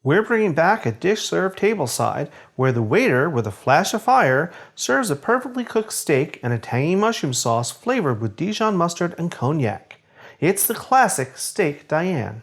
We're bringing back a dish served tableside where the waiter, with a flash of fire, serves a perfectly cooked steak and a tangy mushroom sauce flavored with Dijon mustard and cognac. It's the classic Steak Diane.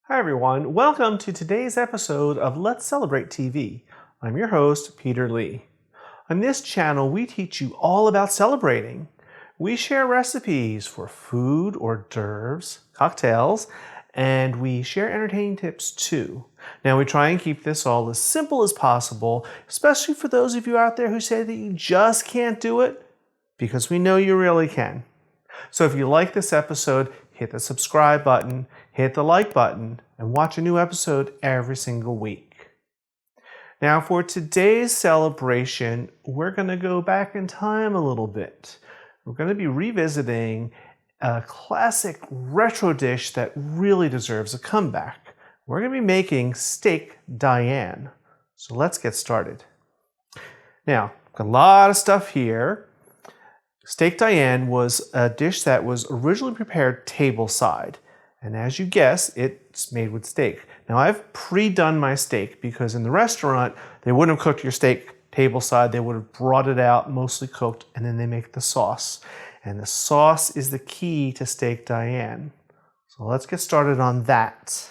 Hi everyone, welcome to today's episode of Let's Celebrate TV. I'm your host, Peter Lee. On this channel, we teach you all about celebrating. We share recipes for food, hors d'oeuvres, cocktails, and we share entertaining tips too. Now we try and keep this all as simple as possible, especially for those of you out there who say that you just can't do it, because we know you really can. So if you like this episode, hit the subscribe button, hit the like button, and watch a new episode every single week. Now for today's celebration, we're going to go back in time a little bit. We're going to be revisiting a classic retro dish that really deserves a comeback. We're going to be making Steak Diane. So let's get started. Now, got a lot of stuff here. Steak Diane was a dish that was originally prepared tableside. And as you guess, it's made with steak. Now I've pre-done my steak because in the restaurant, they wouldn't have cooked your steak tableside. They would have brought it out mostly cooked and then they make the sauce. And the sauce is the key to Steak Diane. So let's get started on that.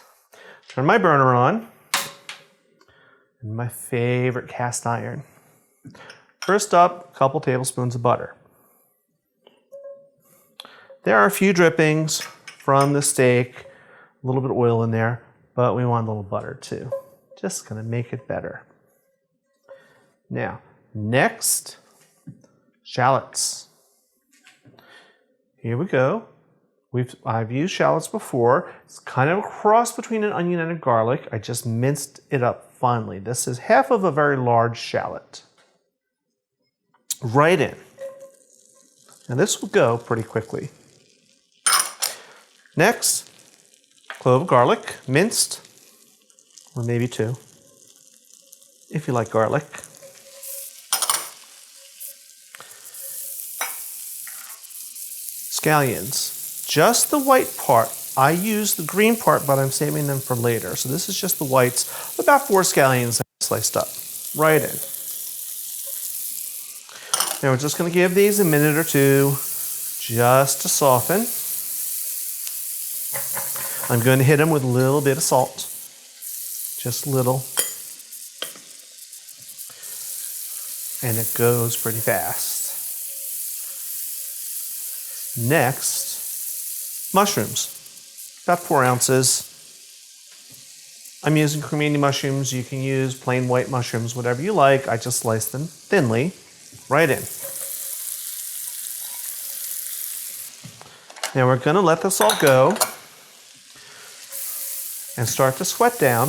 Turn my burner on. And my favorite cast iron. First up, a couple tablespoons of butter. There are a few drippings from the steak, a little bit of oil in there, but we want a little butter too. Just gonna make it better. Now, next, shallots. Here we go. I've used shallots before. It's kind of a cross between an onion and a garlic. I just minced it up finely. This is half of a very large shallot. Right in. And this will go pretty quickly. Next, clove of garlic, minced, or maybe two, if you like garlic. Scallions, just the white part. I use the green part, but I'm saving them for later. So this is just the whites, about 4 scallions sliced up, right in. Now we're just going to give these a minute or two just to soften. I'm going to hit them with a little bit of salt, just little, and it goes pretty fast. Next, mushrooms, about 4 ounces. I'm using cremini mushrooms. You can use plain white mushrooms, whatever you like. I just slice them thinly, right in. Now we're going to let this all go and start to sweat down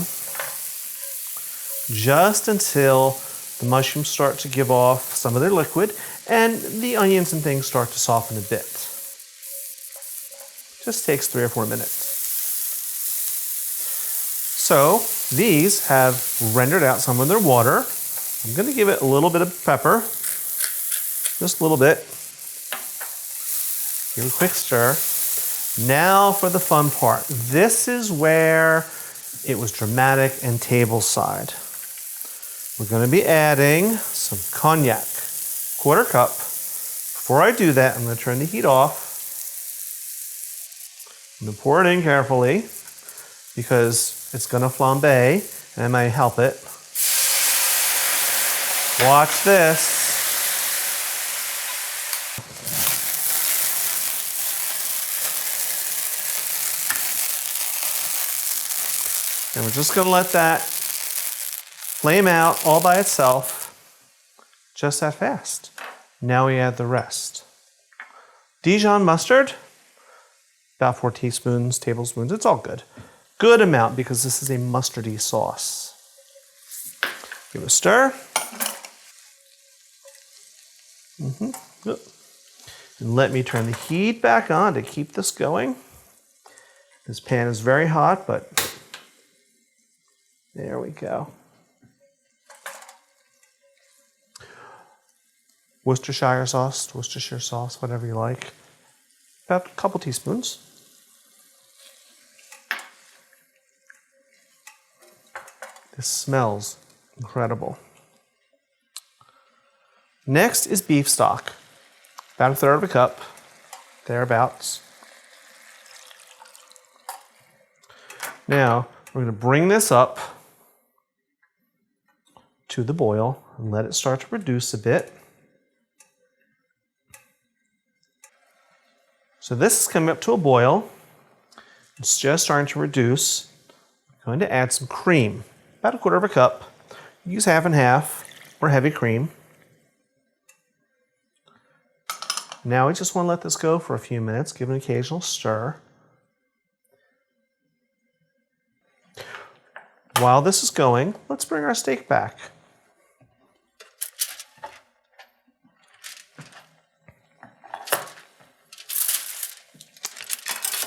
just until the mushrooms start to give off some of their liquid and the onions and things start to soften a bit. Just takes 3 or 4 minutes. So these have rendered out some of their water. I'm going to give it a little bit of pepper, just a little bit. Give it a quick stir. Now for the fun part. This is where it was dramatic and tableside. We're going to be adding some cognac, 1/4 cup. Before I do that, I'm going to turn the heat off. I'm going to pour it in carefully because it's going to flambe and I might help it. Watch this. And we're just going to let that flame out all by itself, just that fast. Now we add the rest. Dijon mustard, about 4 tablespoons. It's all good. Good amount because this is a mustardy sauce. Give it a stir. And let me turn the heat back on to keep this going. This pan is very hot, but there we go. Worcestershire sauce, whatever you like. About a couple teaspoons. This smells incredible. Next is beef stock. About 1/3 of a cup, thereabouts. Now, we're going to bring this up to the boil and let it start to reduce a bit. So this is coming up to a boil. It's just starting to reduce. I'm going to add some cream, about 1/4 of a cup. Use half and half or heavy cream. Now we just want to let this go for a few minutes, give an occasional stir. While this is going, let's bring our steak back.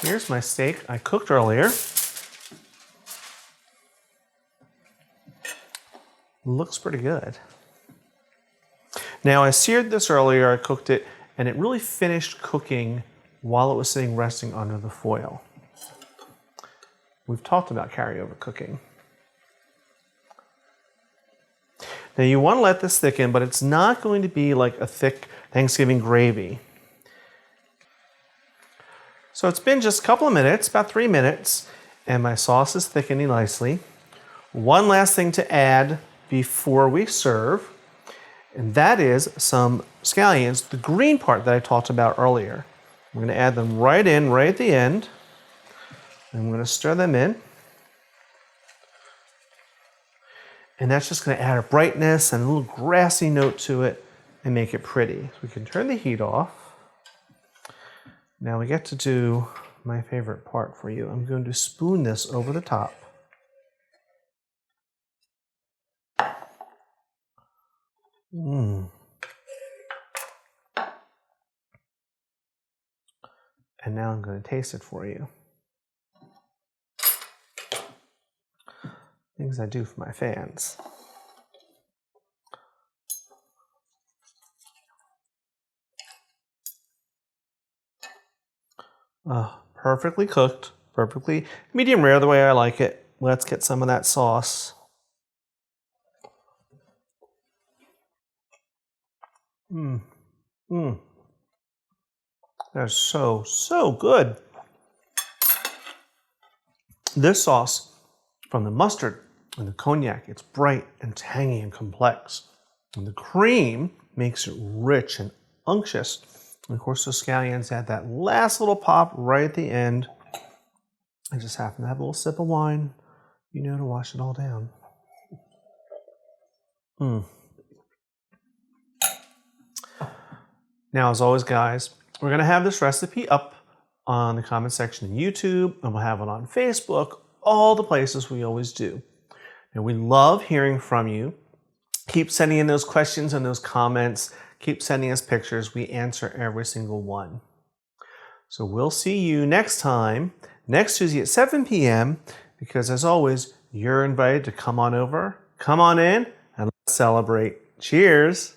Here's my steak I cooked earlier. Looks pretty good. Now I seared this earlier, I cooked it, and it really finished cooking while it was sitting resting under the foil. We've talked about carryover cooking. Now you want to let this thicken, but it's not going to be like a thick Thanksgiving gravy. So it's been just a couple of minutes, about 3 minutes, and my sauce is thickening nicely. One last thing to add before we serve, and that is some scallions, the green part that I talked about earlier. I'm going to add them right in, right at the end. I'm going to stir them in. And that's just going to add a brightness and a little grassy note to it and make it pretty. So we can turn the heat off. Now we get to do my favorite part for you. I'm going to spoon this over the top. And now I'm going to taste it for you. Things I do for my fans. Perfectly cooked, perfectly medium rare the way I like it. Let's get some of that sauce. That's so good. This sauce, from the mustard and the cognac, it's bright and tangy and complex. And the cream makes it rich and unctuous. And of course, the scallions add that last little pop right at the end. I just happen to have a little sip of wine, you know, to wash it all down. Now, as always, guys, we're going to have this recipe up on the comment section in YouTube, and we'll have it on Facebook, all the places we always do. And we love hearing from you. Keep sending in those questions and those comments. Keep sending us pictures. We answer every single one. So we'll see you next time, next Tuesday at 7 p.m. because, as always, you're invited to come on over, come on in, and let's celebrate. Cheers.